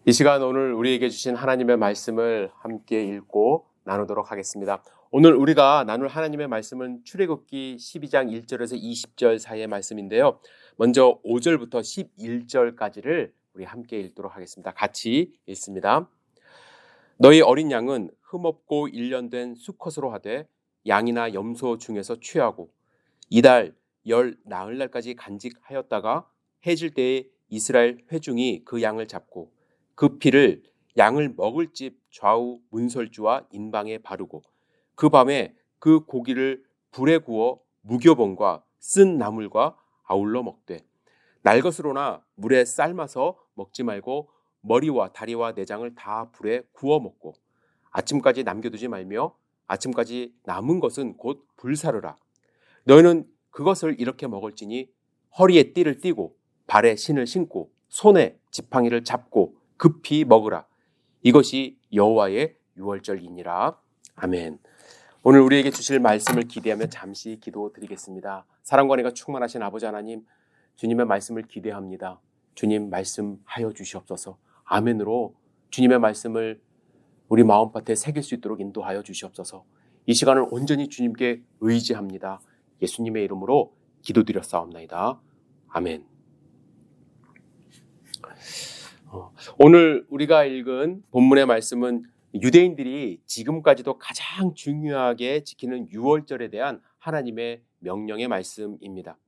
이 시간 오늘 우리에게 주신 하나님의 말씀을 함께 읽고 나누도록 하겠습니다. 오늘 우리가 나눌 하나님의 말씀은 출애굽기 12장 1절에서 20절 사이의 말씀인데요. 먼저 5절부터 11절까지를 우리 함께 읽도록 하겠습니다. 같이 읽습니다. 너희 어린 양은 흠없고 1년 된 수컷으로 하되 양이나 염소 중에서 취하고 이달 열 나흘날까지 간직하였다가 해질 때에 이스라엘 회중이 그 양을 잡고 그 피를 양을 먹을 집 좌우 문설주와 인방에 바르고 그 밤에 그 고기를 불에 구워 무교봉과 쓴 나물과 아울러 먹되 날것으로나 물에 삶아서 먹지 말고 머리와 다리와 내장을 다 불에 구워 먹고 아침까지 남겨두지 말며 아침까지 남은 것은 곧 불사르라. 너희는 그것을 이렇게 먹을지니 허리에 띠를 띠고 발에 신을 신고 손에 지팡이를 잡고 급히 먹으라. 이것이 여호와의 유월절이니라. 아멘. 오늘 우리에게 주실 말씀을 기대하며 잠시 기도드리겠습니다. 사랑과 은혜가 충만하신 아버지 하나님, 주님의 말씀을 기대합니다. 주님 말씀하여 주시옵소서. 아멘으로 주님의 말씀을 우리 마음밭에 새길 수 있도록 인도하여 주시옵소서. 이 시간을 온전히 주님께 의지합니다. 예수님의 이름으로 기도드렸사옵나이다. 아멘. 오늘 우리가 읽은 본문의 말씀은 유대인들이 지금까지도 가장 중요하게 지키는 유월절에 대한 하나님의 명령의 말씀입니다.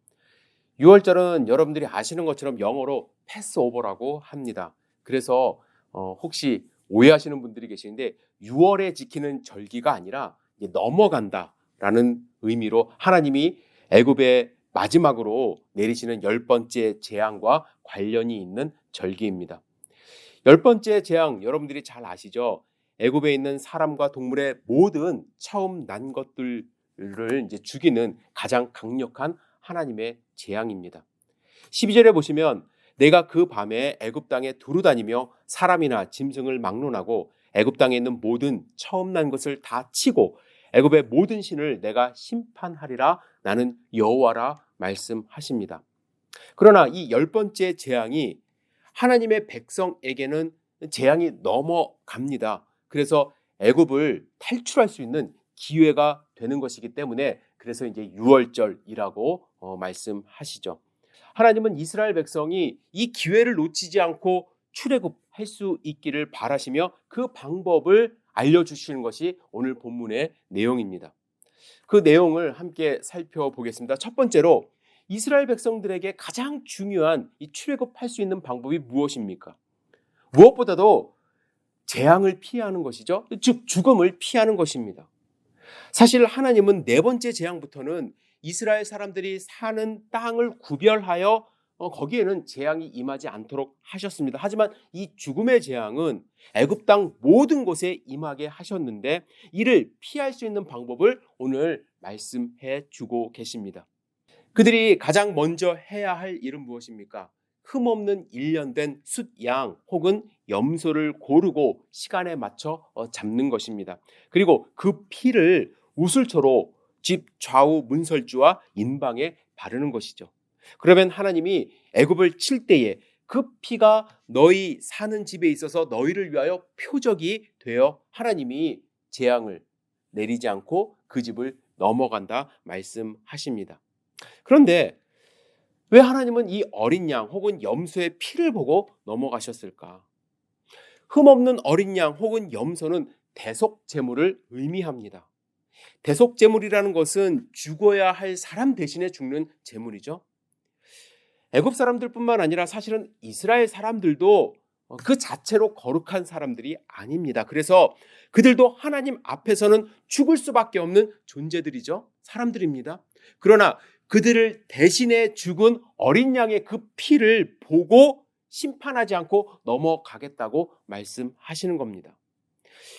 유월절은 여러분들이 아시는 것처럼 영어로 패스오버라고 합니다. 그래서 혹시 오해하시는 분들이 계시는데 6월에 지키는 절기가 아니라 넘어간다라는 의미로 하나님이 애굽의 마지막으로 내리시는 10번째 재앙과 관련이 있는 절기입니다. 10번째 재앙 여러분들이 잘 아시죠? 애굽에 있는 사람과 동물의 모든 처음 난 것들을 죽이는 가장 강력한 하나님의 재앙입니다. 12절에 보시면 내가 그 밤에 애굽 땅에 두루 다니며 사람이나 짐승을 막론하고 애굽 땅에 있는 모든 처음 난 것을 다 치고 애굽의 모든 신을 내가 심판하리라. 나는 여호와라 말씀하십니다. 그러나 이 10번째 재앙이 하나님의 백성에게는 재앙이 넘어갑니다. 그래서 애굽을 탈출할 수 있는 기회가 되는 것이기 때문에 그래서 이제 유월절이라고 말씀하시죠. 하나님은 이스라엘 백성이 이 기회를 놓치지 않고 출애굽할 수 있기를 바라시며 그 방법을 알려주시는 것이 오늘 본문의 내용입니다. 그 내용을 함께 살펴보겠습니다. 첫 번째로 이스라엘 백성들에게 가장 중요한 이 출애굽할 수 있는 방법이 무엇입니까? 무엇보다도 재앙을 피하는 것이죠. 즉 죽음을 피하는 것입니다. 사실 하나님은 네 번째 재앙부터는 이스라엘 사람들이 사는 땅을 구별하여 거기에는 재앙이 임하지 않도록 하셨습니다. 하지만 이 죽음의 재앙은 애굽 땅 모든 곳에 임하게 하셨는데 이를 피할 수 있는 방법을 오늘 말씀해 주고 계십니다. 그들이 가장 먼저 해야 할 일은 무엇입니까? 흠없는 1년 된 숫양 혹은 염소를 고르고 시간에 맞춰 잡는 것입니다. 그리고 그 피를 우슬초로 집 좌우 문설주와 인방에 바르는 것이죠. 그러면 하나님이 애굽을 칠 때에 그 피가 너희 사는 집에 있어서 너희를 위하여 표적이 되어 하나님이 재앙을 내리지 않고 그 집을 넘어간다 말씀하십니다. 그런데 왜 하나님은 이 어린 양 혹은 염소의 피를 보고 넘어가셨을까? 흠없는 어린 양 혹은 염소는 대속 제물을 의미합니다. 대속 제물이라는 것은 죽어야 할 사람 대신에 죽는 제물이죠. 애굽 사람들뿐만 아니라 사실은 이스라엘 사람들도 그 자체로 거룩한 사람들이 아닙니다. 그래서 그들도 하나님 앞에서는 죽을 수밖에 없는 존재들이죠. 사람들입니다. 그러나 그들을 대신해 죽은 어린 양의 그 피를 보고 심판하지 않고 넘어가겠다고 말씀하시는 겁니다.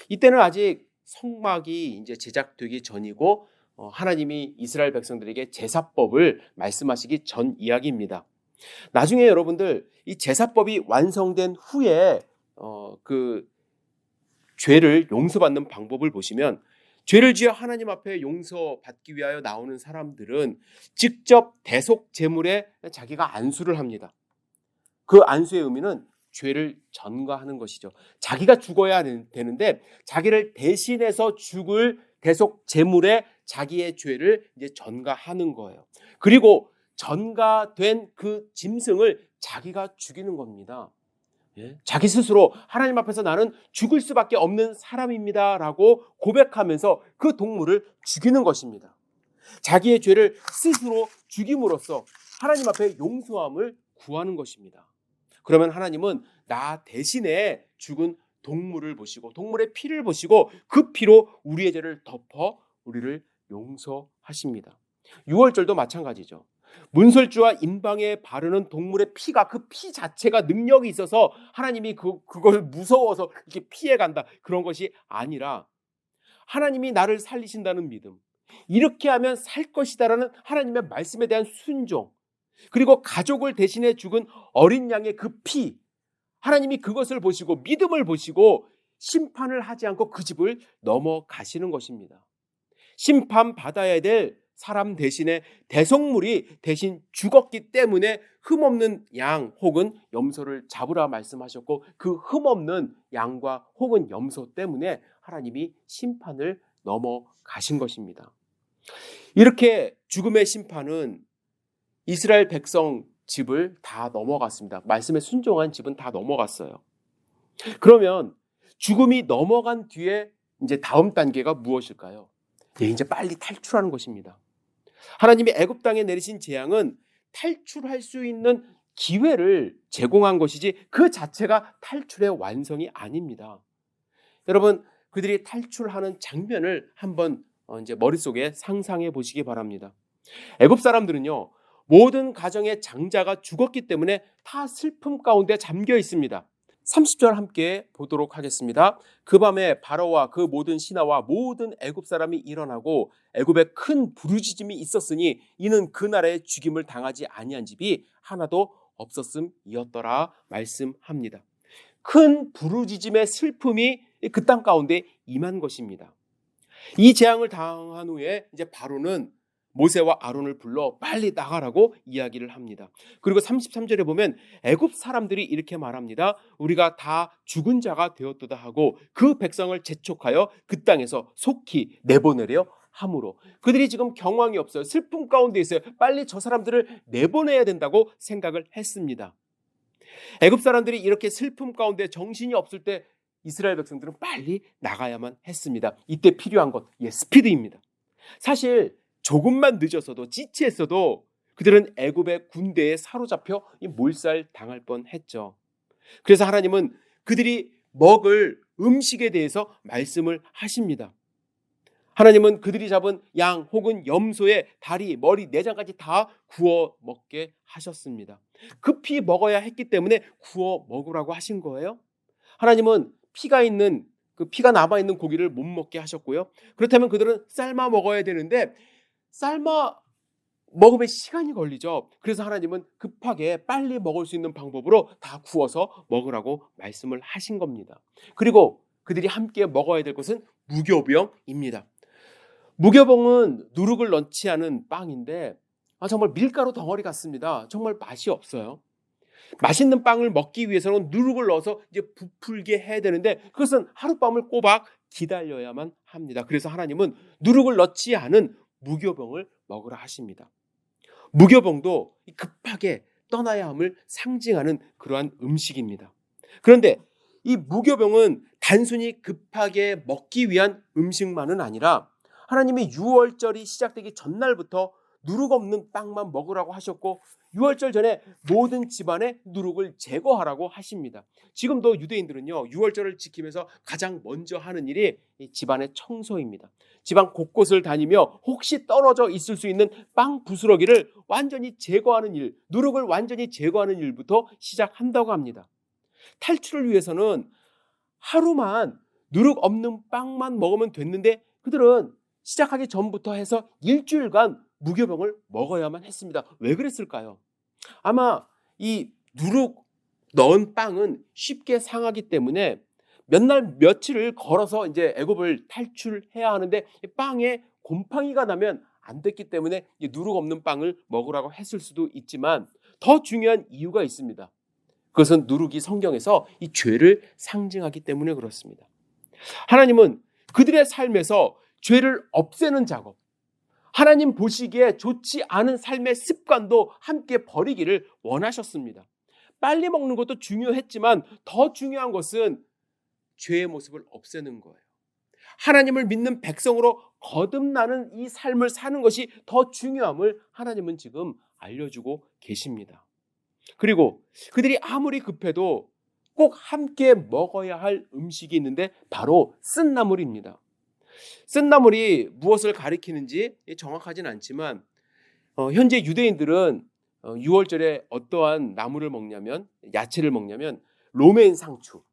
이때는 아직 성막이 이제 제작되기 전이고 하나님이 이스라엘 백성들에게 제사법을 말씀하시기 전 이야기입니다. 나중에 여러분들 이 제사법이 완성된 후에 그 죄를 용서받는 방법을 보시면 죄를 지어 하나님 앞에 용서받기 위하여 나오는 사람들은 직접 대속 제물에 자기가 안수를 합니다. 그 안수의 의미는 죄를 전가하는 것이죠. 자기가 죽어야 되는데 자기를 대신해서 죽을 대속 제물에 자기의 죄를 이제 전가하는 거예요. 그리고 전가된 그 짐승을 자기가 죽이는 겁니다. 예? 자기 스스로 하나님 앞에서 나는 죽을 수밖에 없는 사람입니다라고 고백하면서 그 동물을 죽이는 것입니다. 자기의 죄를 스스로 죽임으로써 하나님 앞에 용서함을 구하는 것입니다. 그러면 하나님은 나 대신에 죽은 동물을 보시고 동물의 피를 보시고 그 피로 우리의 죄를 덮어 우리를 용서하십니다. 유월절도 마찬가지죠. 문설주와 임방에 바르는 동물의 피가 그 피 자체가 능력이 있어서 하나님이 그걸 무서워서 이렇게 피해간다 그런 것이 아니라 하나님이 나를 살리신다는 믿음, 이렇게 하면 살 것이다라는 하나님의 말씀에 대한 순종, 그리고 가족을 대신해 죽은 어린 양의 그 피, 하나님이 그것을 보시고 믿음을 보시고 심판을 하지 않고 그 집을 넘어가시는 것입니다. 심판받아야 될 사람 대신에 대속물이 대신 죽었기 때문에 흠없는 양 혹은 염소를 잡으라 말씀하셨고 그 흠없는 양과 혹은 염소 때문에 하나님이 심판을 넘어가신 것입니다. 이렇게 죽음의 심판은 이스라엘 백성 집을 다 넘어갔습니다. 말씀에 순종한 집은 다 넘어갔어요. 그러면 죽음이 넘어간 뒤에 이제 다음 단계가 무엇일까요? 이제 빨리 탈출하는 것입니다. 하나님이 애굽 땅에 내리신 재앙은 탈출할 수 있는 기회를 제공한 것이지 그 자체가 탈출의 완성이 아닙니다. 여러분, 그들이 탈출하는 장면을 한번 이제 머릿속에 상상해 보시기 바랍니다. 애굽 사람들은요, 모든 가정의 장자가 죽었기 때문에 다 슬픔 가운데 잠겨 있습니다. 30절 함께 보도록 하겠습니다. 그 밤에 바로와 그 모든 신하와 모든 애굽 사람이 일어나고 애굽에 큰 부르짖음이 있었으니 이는 그날에 죽임을 당하지 아니한 집이 하나도 없었음이었더라 말씀합니다. 큰 부르짖음의 슬픔이 그 땅 가운데 임한 것입니다. 이 재앙을 당한 후에 이제 바로는 모세와 아론을 불러 빨리 나가라고 이야기를 합니다. 그리고 33절에 보면 애굽 사람들이 이렇게 말합니다. 우리가 다 죽은 자가 되었도다 하고 그 백성을 재촉하여 그 땅에서 속히 내보내려 함으로, 그들이 지금 경황이 없어요. 슬픔 가운데 있어요. 빨리 저 사람들을 내보내야 된다고 생각을 했습니다. 애굽 사람들이 이렇게 슬픔 가운데 정신이 없을 때 이스라엘 백성들은 빨리 나가야만 했습니다. 이때 필요한 것, 스피드입니다. 사실 조금만 늦었어도 지체했어도 그들은 애굽의 군대에 사로잡혀 몰살 당할 뻔했죠. 그래서 하나님은 그들이 먹을 음식에 대해서 말씀을 하십니다. 하나님은 그들이 잡은 양 혹은 염소의 다리, 머리, 내장까지 다 구워 먹게 하셨습니다. 급히 먹어야 했기 때문에 구워 먹으라고 하신 거예요. 하나님은 피가 남아있는 고기를 못 먹게 하셨고요. 그렇다면 그들은 삶아 먹어야 되는데 삶아 먹으면 시간이 걸리죠. 그래서 하나님은 급하게 빨리 먹을 수 있는 방법으로 다 구워서 먹으라고 말씀을 하신 겁니다. 그리고 그들이 함께 먹어야 될 것은 무교병입니다. 무교병은 누룩을 넣지 않은 빵인데 정말 밀가루 덩어리 같습니다. 정말 맛이 없어요. 맛있는 빵을 먹기 위해서는 누룩을 넣어서 이제 부풀게 해야 되는데 그것은 하룻밤을 꼬박 기다려야만 합니다. 그래서 하나님은 누룩을 넣지 않은 무교병을 먹으라 하십니다. 무교병도 급하게 떠나야 함을 상징하는 그러한 음식입니다. 그런데 이 무교병은 단순히 급하게 먹기 위한 음식만은 아니라 하나님이 유월절이 시작되기 전날부터 누룩 없는 빵만 먹으라고 하셨고 유월절 전에 모든 집안의 누룩을 제거하라고 하십니다. 지금도 유대인들은요, 유월절을 지키면서 가장 먼저 하는 일이 이 집안의 청소입니다. 집안 곳곳을 다니며 혹시 떨어져 있을 수 있는 빵 부스러기를 완전히 제거하는 일, 누룩을 완전히 제거하는 일부터 시작한다고 합니다. 탈출을 위해서는 하루만 누룩 없는 빵만 먹으면 됐는데 그들은 시작하기 전부터 해서 일주일간 무교병을 먹어야만 했습니다. 왜 그랬을까요? 아마 이 누룩 넣은 빵은 쉽게 상하기 때문에 몇 날 며칠을 걸어서 이제 애굽을 탈출해야 하는데 빵에 곰팡이가 나면 안 됐기 때문에 누룩 없는 빵을 먹으라고 했을 수도 있지만 더 중요한 이유가 있습니다. 그것은 누룩이 성경에서 이 죄를 상징하기 때문에 그렇습니다. 하나님은 그들의 삶에서 죄를 없애는 작업, 하나님 보시기에 좋지 않은 삶의 습관도 함께 버리기를 원하셨습니다. 빨리 먹는 것도 중요했지만 더 중요한 것은 죄의 모습을 없애는 거예요. 하나님을 믿는 백성으로 거듭나는 이 삶을 사는 것이 더 중요함을 하나님은 지금 알려주고 계십니다. 그리고 그들이 아무리 급해도 꼭 함께 먹어야 할 음식이 있는데 바로 쓴나물입니다. 쓴나물이 무엇을 가리키는지 정확하진 않지만 현재 유대인들은 6월절에 어떠한 나물을 먹냐면, 야채를 먹냐면 로메인 상추,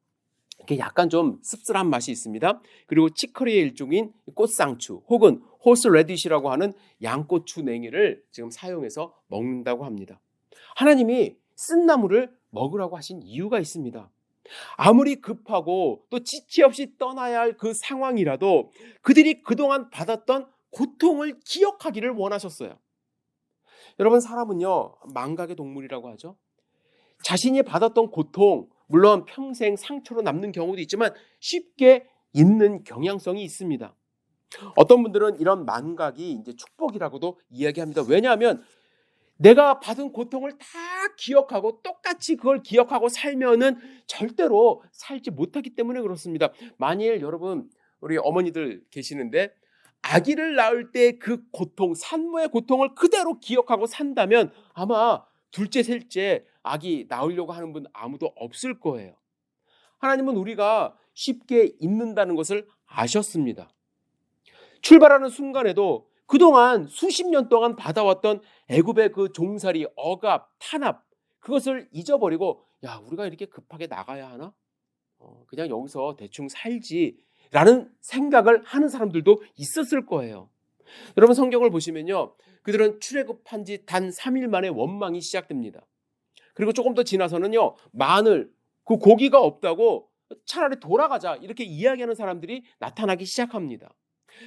이렇게 약간 좀 씁쓸한 맛이 있습니다. 그리고 치커리의 일종인 꽃상추 혹은 호스레디시라고 하는 양고추 냉이를 지금 사용해서 먹는다고 합니다. 하나님이 쓴나물을 먹으라고 하신 이유가 있습니다. 아무리 급하고 또 지체 없이 떠나야 할 그 상황이라도 그들이 그동안 받았던 고통을 기억하기를 원하셨어요. 여러분, 사람은요, 망각의 동물이라고 하죠. 자신이 받았던 고통, 물론 평생 상처로 남는 경우도 있지만 쉽게 잊는 경향성이 있습니다. 어떤 분들은 이런 망각이 이제 축복이라고도 이야기합니다. 왜냐하면 내가 받은 고통을 다 기억하고 똑같이 그걸 기억하고 살면은 절대로 살지 못하기 때문에 그렇습니다. 만일 여러분, 우리 어머니들 계시는데 아기를 낳을 때 그 고통, 산모의 고통을 그대로 기억하고 산다면 아마 둘째, 셋째 아기 낳으려고 하는 분 아무도 없을 거예요. 하나님은 우리가 쉽게 잊는다는 것을 아셨습니다. 출발하는 순간에도 그동안 수십 년 동안 받아왔던 애굽의 그 종살이, 억압, 탄압, 그것을 잊어버리고 우리가 이렇게 급하게 나가야 하나? 그냥 여기서 대충 살지라는 생각을 하는 사람들도 있었을 거예요. 여러분, 성경을 보시면요, 그들은 출애굽한 지 단 3일 만에 원망이 시작됩니다. 그리고 조금 더 지나서는요, 마늘, 그 고기가 없다고 차라리 돌아가자 이렇게 이야기하는 사람들이 나타나기 시작합니다.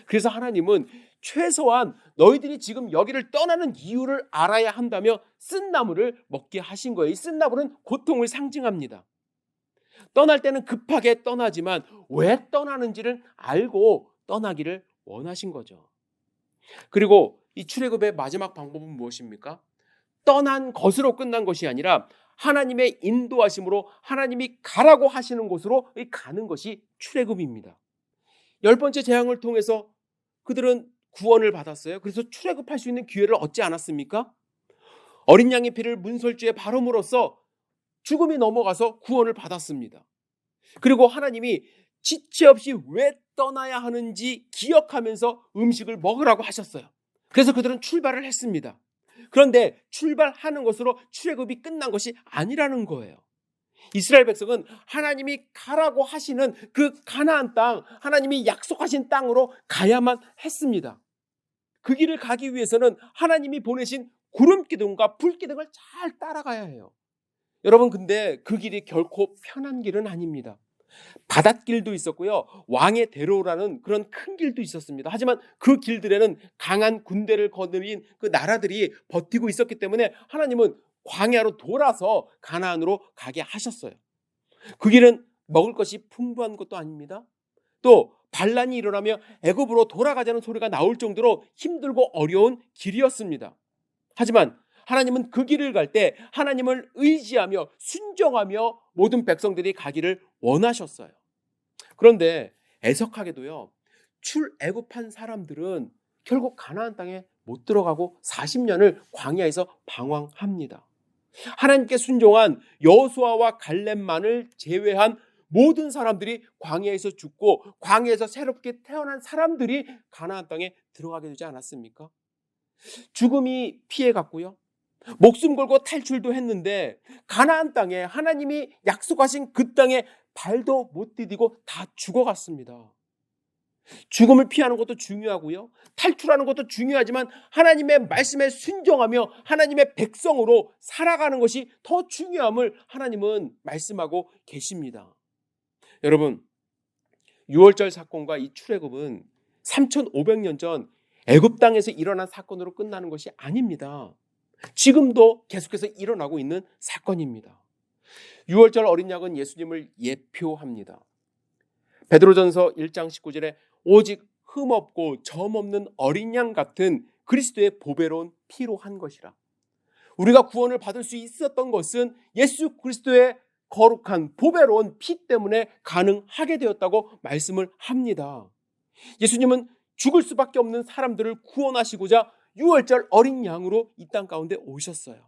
그래서 하나님은 최소한 너희들이 지금 여기를 떠나는 이유를 알아야 한다며 쓴나물을 먹게 하신 거예요. 이 쓴나물은 고통을 상징합니다. 떠날 때는 급하게 떠나지만 왜 떠나는지를 알고 떠나기를 원하신 거죠. 그리고 이 출애굽의 마지막 방법은 무엇입니까? 떠난 것으로 끝난 것이 아니라 하나님의 인도하심으로 하나님이 가라고 하시는 곳으로 가는 것이 출애굽입니다. 10번째 재앙을 통해서 그들은 구원을 받았어요. 그래서 출애굽할 수 있는 기회를 얻지 않았습니까? 어린 양의 피를 문설주에 바름으로써 죽음이 넘어가서 구원을 받았습니다. 그리고 하나님이 지체 없이 왜 떠나야 하는지 기억하면서 음식을 먹으라고 하셨어요. 그래서 그들은 출발을 했습니다. 그런데 출발하는 것으로 출애굽이 끝난 것이 아니라는 거예요. 이스라엘 백성은 하나님이 가라고 하시는 그 가나안 땅, 하나님이 약속하신 땅으로 가야만 했습니다. 그 길을 가기 위해서는 하나님이 보내신 구름 기둥과 불 기둥을 잘 따라가야 해요. 여러분, 근데 그 길이 결코 편한 길은 아닙니다. 바닷길도 있었고요, 왕의 대로라는 그런 큰 길도 있었습니다. 하지만 그 길들에는 강한 군대를 거느린 그 나라들이 버티고 있었기 때문에 하나님은 광야로 돌아서 가나안으로 가게 하셨어요. 그 길은 먹을 것이 풍부한 것도 아닙니다. 또 반란이 일어나며 애굽으로 돌아가자는 소리가 나올 정도로 힘들고 어려운 길이었습니다. 하지만 하나님은 그 길을 갈 때 하나님을 의지하며 순종하며 모든 백성들이 가기를 원하셨어요. 그런데 애석하게도요, 출애굽한 사람들은 결국 가나안 땅에 못 들어가고 40년을 광야에서 방황합니다. 하나님께 순종한 여호수아와 갈렙만을 제외한 모든 사람들이 광야에서 죽고 광야에서 새롭게 태어난 사람들이 가나안 땅에 들어가게 되지 않았습니까? 죽음이 피해갔고요, 목숨 걸고 탈출도 했는데 가나안 땅에 하나님이 약속하신 그 땅에 발도 못 디디고 다 죽어갔습니다. 죽음을 피하는 것도 중요하고요, 탈출하는 것도 중요하지만 하나님의 말씀에 순종하며 하나님의 백성으로 살아가는 것이 더 중요함을 하나님은 말씀하고 계십니다. 여러분, 6월절 사건과 이 출애굽은 3,500년 전 애굽 땅에서 일어난 사건으로 끝나는 것이 아닙니다. 지금도 계속해서 일어나고 있는 사건입니다. 유월절 어린 양은 예수님을 예표합니다. 베드로전서 1장 19절에 오직 흠없고 점없는 어린 양 같은 그리스도의 보배로운 피로 한 것이라. 우리가 구원을 받을 수 있었던 것은 예수 그리스도의 거룩한 보배로운 피 때문에 가능하게 되었다고 말씀을 합니다. 예수님은 죽을 수밖에 없는 사람들을 구원하시고자 유월절 어린 양으로 이 땅 가운데 오셨어요.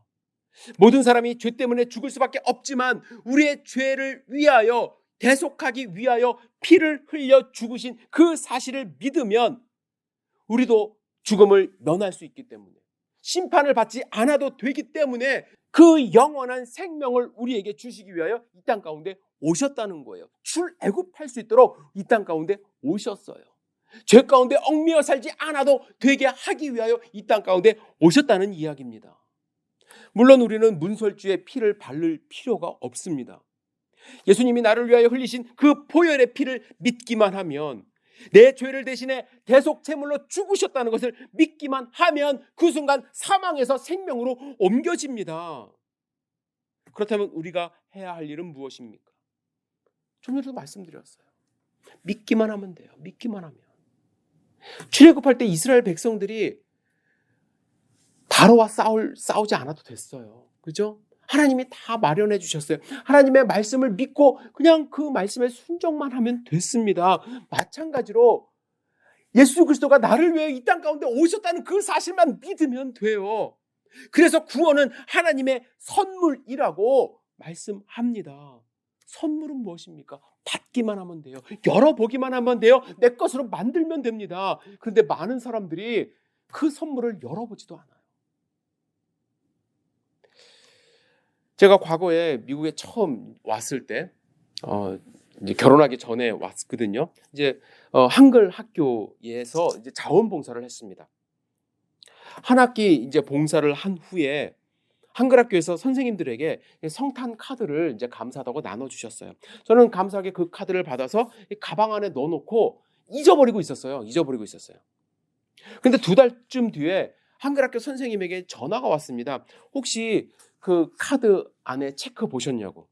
모든 사람이 죄 때문에 죽을 수밖에 없지만 우리의 죄를 위하여 대속하기 위하여 피를 흘려 죽으신 그 사실을 믿으면 우리도 죽음을 면할 수 있기 때문에, 심판을 받지 않아도 되기 때문에 그 영원한 생명을 우리에게 주시기 위하여 이 땅 가운데 오셨다는 거예요. 출애굽할 수 있도록 이 땅 가운데 오셨어요. 죄 가운데 얽매여 살지 않아도 되게 하기 위하여 이 땅 가운데 오셨다는 이야기입니다. 물론 우리는 문설주의 피를 바를 필요가 없습니다. 예수님이 나를 위하여 흘리신 그 보혈의 피를 믿기만 하면, 내 죄를 대신해 대속 제물로 죽으셨다는 것을 믿기만 하면 그 순간 사망에서 생명으로 옮겨집니다. 그렇다면 우리가 해야 할 일은 무엇입니까? 좀 전에도 말씀드렸어요. 믿기만 하면 돼요. 믿기만 하면. 출애굽할 때 이스라엘 백성들이 바로와 싸우지 않아도 됐어요. 그죠? 하나님이 다 마련해 주셨어요. 하나님의 말씀을 믿고 그냥 그 말씀에 순종만 하면 됐습니다. 마찬가지로 예수 그리스도가 나를 위해 이 땅 가운데 오셨다는 그 사실만 믿으면 돼요. 그래서 구원은 하나님의 선물이라고 말씀합니다. 선물은 무엇입니까? 받기만 하면 돼요. 열어보기만 하면 돼요. 내 것으로 만들면 됩니다. 그런데 많은 사람들이 그 선물을 열어보지도 않아요. 제가 과거에 미국에 처음 왔을 때, 이제 결혼하기 전에 왔거든요. 이제 한글 학교에서 이제 자원봉사를 했습니다. 한 학기 이제 봉사를 한 후에 한글 학교에서 선생님들에게 성탄 카드를 이제 감사하다고 나눠주셨어요. 저는 감사하게 그 카드를 받아서 가방 안에 넣어놓고 잊어버리고 있었어요. 근데 2달쯤 뒤에 한글 학교 선생님에게 전화가 왔습니다. 혹시 그 카드 안에 체크 보셨냐고.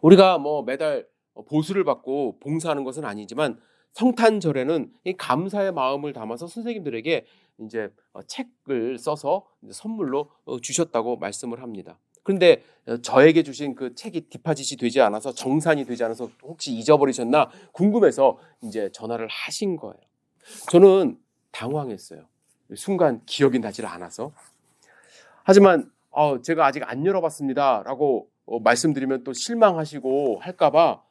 우리가 뭐 매달 보수를 받고 봉사하는 것은 아니지만 성탄절에는 이 감사의 마음을 담아서 선생님들에게 이제 책을 써서 선물로 주셨다고 말씀을 합니다. 그런데 저에게 주신 그 책이 디파짓이 되지 않아서, 정산이 되지 않아서 혹시 잊어버리셨나 궁금해서 이제 전화를 하신 거예요. 저는 당황했어요. 순간 기억이 나질 않아서. 하지만 제가 아직 안 열어봤습니다 라고 말씀드리면 또 실망하시고 할까봐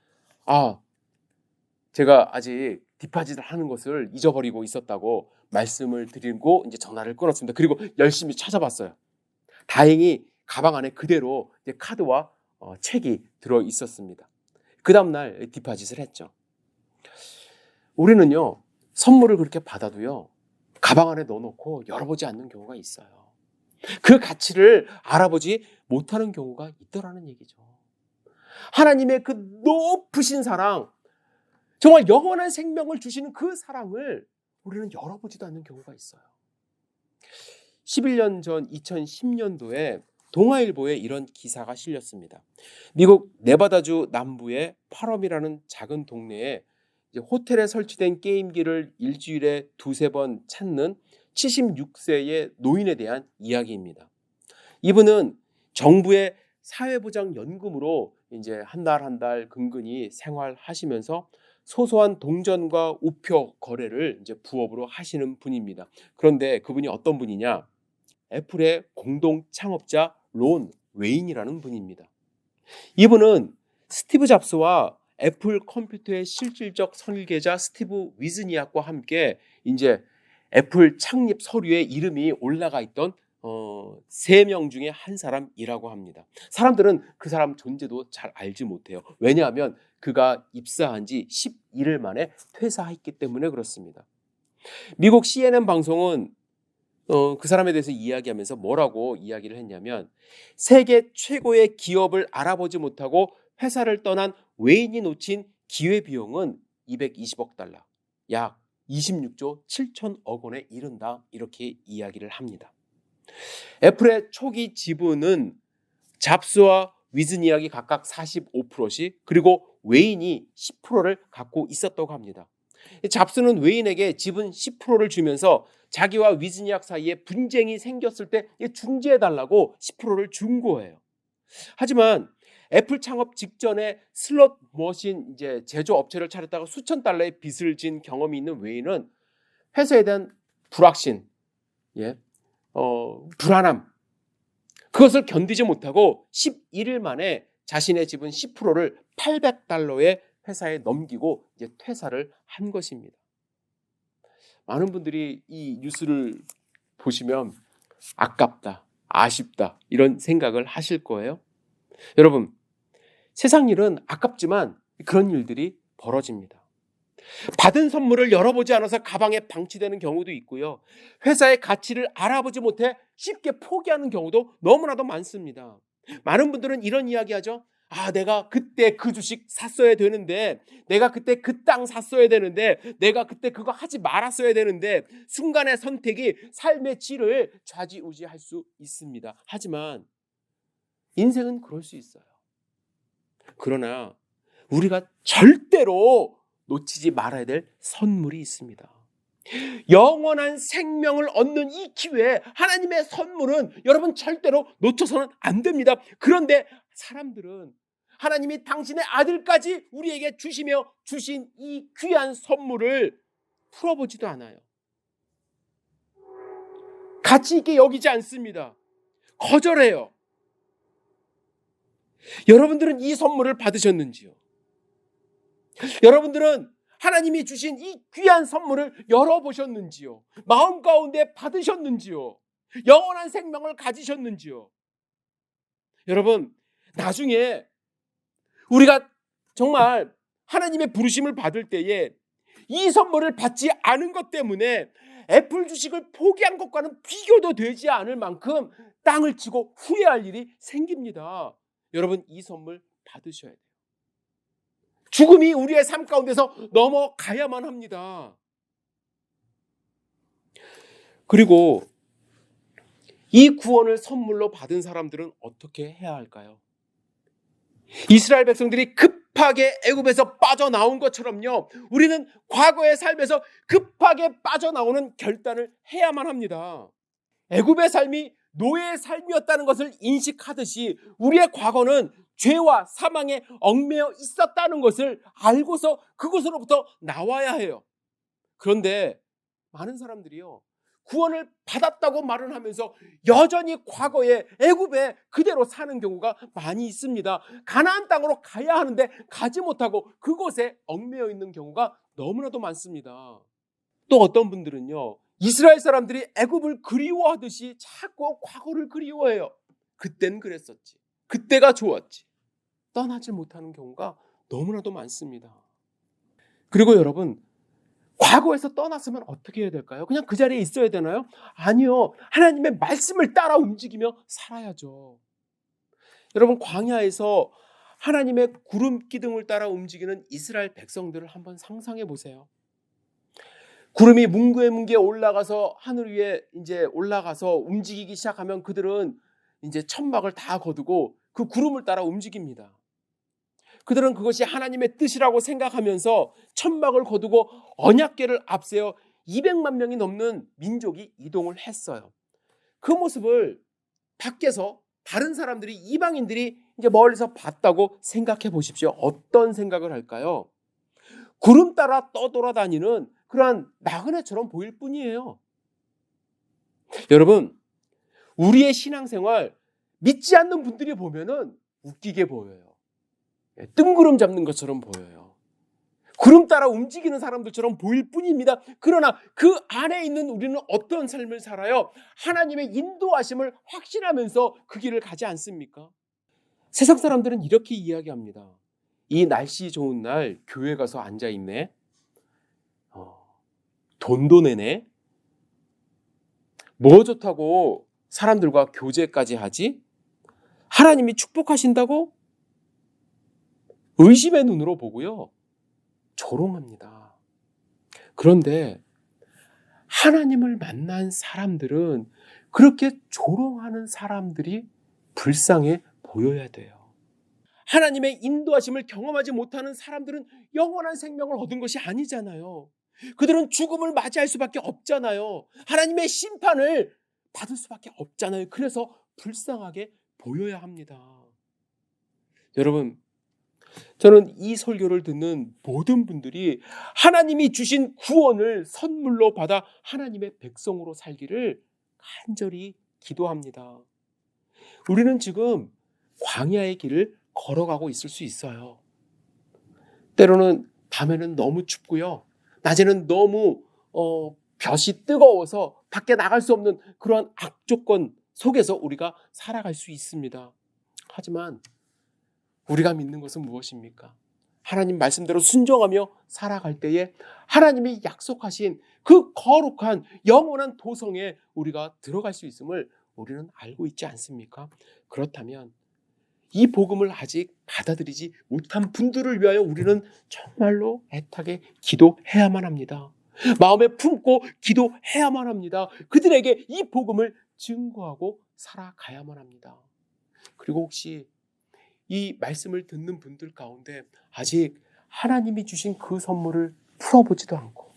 제가 아직 디파짓을 하는 것을 잊어버리고 있었다고 말씀을 드리고 이제 전화를 끊었습니다. 그리고 열심히 찾아봤어요. 다행히 가방 안에 그대로 이제 카드와 책이 들어 있었습니다. 그 다음날 디파짓을 했죠. 우리는요, 선물을 그렇게 받아도요, 가방 안에 넣어놓고 열어보지 않는 경우가 있어요. 그 가치를 알아보지 못하는 경우가 있더라는 얘기죠. 하나님의 그 높으신 사랑, 정말 영원한 생명을 주시는 그 사랑을 우리는 열어보지도 않는 경우가 있어요. 11년 전 2010년도에 동아일보에 이런 기사가 실렸습니다. 미국 네바다주 남부의 파럼이라는 작은 동네에 이제 호텔에 설치된 게임기를 일주일에 2-3번 찾는 76세의 노인에 대한 이야기입니다. 이분은 정부의 사회보장연금으로 이제 한 달 근근히 생활하시면서 소소한 동전과 우표 거래를 이제 부업으로 하시는 분입니다. 그런데 그분이 어떤 분이냐? 애플의 공동 창업자 론 웨인이라는 분입니다. 이분은 스티브 잡스와 애플 컴퓨터의 실질적 설계자 스티브 위즈니악과 함께 이제 애플 창립 서류에 이름이 올라가 있던 3명 중에 한 사람이라고 합니다. 사람들은 그 사람 존재도 잘 알지 못해요. 왜냐하면 그가 입사한 지 11일 만에 퇴사했기 때문에 그렇습니다. 미국 CNN 방송은 그 사람에 대해서 이야기하면서 뭐라고 이야기를 했냐면, 세계 최고의 기업을 알아보지 못하고 회사를 떠난 웨인이 놓친 기회비용은 220억 달러, 약 26조 7천억 원에 이른다, 이렇게 이야기를 합니다. 애플의 초기 지분은 잡스와 위즈니악이 각각 45%씩 그리고 웨인이 10%를 갖고 있었다고 합니다. 잡스는 웨인에게 지분 10%를 주면서 자기와 위즈니악 사이에 분쟁이 생겼을 때 중재해달라고 10%를 준 거예요. 하지만 애플 창업 직전에 슬롯 머신 제조 업체를 차렸다가 수천 달러의 빚을 진 경험이 있는 웨인은 회사에 대한 불확신, 불안함, 그것을 견디지 못하고 11일 만에 자신의 지분 10%를 800달러에 회사에 넘기고 퇴사를 한 것입니다. 많은 분들이 이 뉴스를 보시면 아깝다, 아쉽다 이런 생각을 하실 거예요. 여러분, 세상 일은 아깝지만 그런 일들이 벌어집니다. 받은 선물을 열어보지 않아서 가방에 방치되는 경우도 있고요. 회사의 가치를 알아보지 못해 쉽게 포기하는 경우도 너무나도 많습니다. 많은 분들은 이런 이야기 하죠. 내가 그때 그 주식 샀어야 되는데, 내가 그때 그 땅 샀어야 되는데, 내가 그때 그거 하지 말았어야 되는데, 순간의 선택이 삶의 질을 좌지우지할 수 있습니다. 하지만 인생은 그럴 수 있어요. 그러나 우리가 절대로 놓치지 말아야 될 선물이 있습니다. 영원한 생명을 얻는 이 기회에 하나님의 선물은 여러분 절대로 놓쳐서는 안 됩니다. 그런데 사람들은 하나님이 당신의 아들까지 우리에게 주시며 주신 이 귀한 선물을 풀어보지도 않아요. 가치 있게 여기지 않습니다. 거절해요. 여러분들은 이 선물을 받으셨는지요? 여러분들은 하나님이 주신 이 귀한 선물을 열어보셨는지요? 마음 가운데 받으셨는지요? 영원한 생명을 가지셨는지요? 여러분, 나중에 우리가 정말 하나님의 부르심을 받을 때에 이 선물을 받지 않은 것 때문에 애플 주식을 포기한 것과는 비교도 되지 않을 만큼 땅을 치고 후회할 일이 생깁니다. 여러분, 이 선물 받으셔야 돼요. 죽음이 우리의 삶 가운데서 넘어가야만 합니다. 그리고 이 구원을 선물로 받은 사람들은 어떻게 해야 할까요? 이스라엘 백성들이 급하게 애굽에서 빠져나온 것처럼요, 우리는 과거의 삶에서 급하게 빠져나오는 결단을 해야만 합니다. 애굽의 삶이 노예의 삶이었다는 것을 인식하듯이 우리의 과거는 죄와 사망에 얽매여 있었다는 것을 알고서 그곳으로부터 나와야 해요. 그런데 많은 사람들이요, 구원을 받았다고 말을 하면서 여전히 과거의 애굽에 그대로 사는 경우가 많이 있습니다. 가나안 땅으로 가야 하는데 가지 못하고 그곳에 얽매여 있는 경우가 너무나도 많습니다. 또 어떤 분들은요, 이스라엘 사람들이 애굽을 그리워하듯이 자꾸 과거를 그리워해요. 그땐 그랬었지, 그때가 좋았지. 떠나지 못하는 경우가 너무나도 많습니다. 그리고 여러분, 과거에서 떠났으면 어떻게 해야 될까요? 그냥 그 자리에 있어야 되나요? 아니요. 하나님의 말씀을 따라 움직이며 살아야죠. 여러분, 광야에서 하나님의 구름 기둥을 따라 움직이는 이스라엘 백성들을 한번 상상해 보세요. 구름이 뭉게뭉게 올라가서 하늘 위에 올라가서 움직이기 시작하면 그들은 천막을 다 거두고 그 구름을 따라 움직입니다. 그들은 그것이 하나님의 뜻이라고 생각하면서 천막을 거두고 언약궤를 앞세워 200만 명이 넘는 민족이 이동을 했어요. 그 모습을 밖에서 다른 사람들이, 이방인들이 멀리서 봤다고 생각해 보십시오. 어떤 생각을 할까요? 구름 따라 떠돌아다니는 그러한 나그네처럼 보일 뿐이에요. 여러분, 우리의 신앙생활 믿지 않는 분들이 보면은 웃기게 보여요. 뜬구름 잡는 것처럼 보여요. 구름 따라 움직이는 사람들처럼 보일 뿐입니다. 그러나 그 안에 있는 우리는 어떤 삶을 살아요? 하나님의 인도하심을 확신하면서 그 길을 가지 않습니까? 세상 사람들은 이렇게 이야기합니다. 이 날씨 좋은 날 교회 가서 앉아있네. 돈도 내네. 뭐 좋다고 사람들과 교제까지 하지? 하나님이 축복하신다고? 의심의 눈으로 보고요, 조롱합니다. 그런데 하나님을 만난 사람들은 그렇게 조롱하는 사람들이 불쌍해 보여야 돼요. 하나님의 인도하심을 경험하지 못하는 사람들은 영원한 생명을 얻은 것이 아니잖아요. 그들은 죽음을 맞이할 수밖에 없잖아요. 하나님의 심판을 받을 수밖에 없잖아요. 그래서 불쌍하게 보여야 합니다. 여러분, 저는 이 설교를 듣는 모든 분들이 하나님이 주신 구원을 선물로 받아 하나님의 백성으로 살기를 간절히 기도합니다. 우리는 지금 광야의 길을 걸어가고 있을 수 있어요. 때로는 밤에는 너무 춥고요. 낮에는 너무 볕이 뜨거워서 밖에 나갈 수 없는 그러한 악조건 속에서 우리가 살아갈 수 있습니다. 하지만 우리가 믿는 것은 무엇입니까? 하나님 말씀대로 순종하며 살아갈 때에 하나님이 약속하신 그 거룩한 영원한 도성에 우리가 들어갈 수 있음을 우리는 알고 있지 않습니까? 그렇다면 이 복음을 아직 받아들이지 못한 분들을 위하여 우리는 정말로 애타게 기도해야만 합니다. 마음에 품고 기도해야만 합니다. 그들에게 이 복음을 증거하고 살아가야만 합니다. 그리고 혹시 이 말씀을 듣는 분들 가운데 아직 하나님이 주신 그 선물을 풀어보지도 않고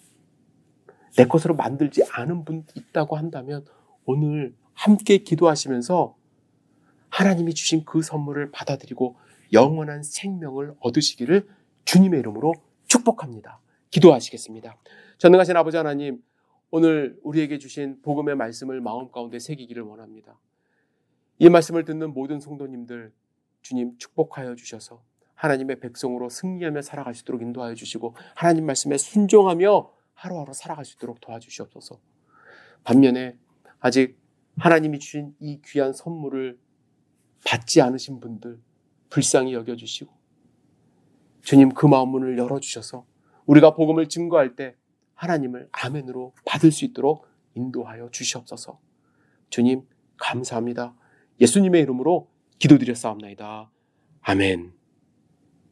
내 것으로 만들지 않은 분 있다고 한다면 오늘 함께 기도하시면서 하나님이 주신 그 선물을 받아들이고 영원한 생명을 얻으시기를 주님의 이름으로 축복합니다. 기도하시겠습니다. 전능하신 아버지 하나님, 오늘 우리에게 주신 복음의 말씀을 마음 가운데 새기기를 원합니다. 이 말씀을 듣는 모든 성도님들 주님 축복하여 주셔서 하나님의 백성으로 승리하며 살아갈 수 있도록 인도하여 주시고 하나님 말씀에 순종하며 하루하루 살아갈 수 있도록 도와주시옵소서. 반면에 아직 하나님이 주신 이 귀한 선물을 받지 않으신 분들 불쌍히 여겨주시고 주님 그 마음 문을 열어주셔서 우리가 복음을 증거할 때 하나님을 아멘으로 받을 수 있도록 인도하여 주시옵소서. 주님 감사합니다. 예수님의 이름으로 기도드렸사옵나이다. 아멘.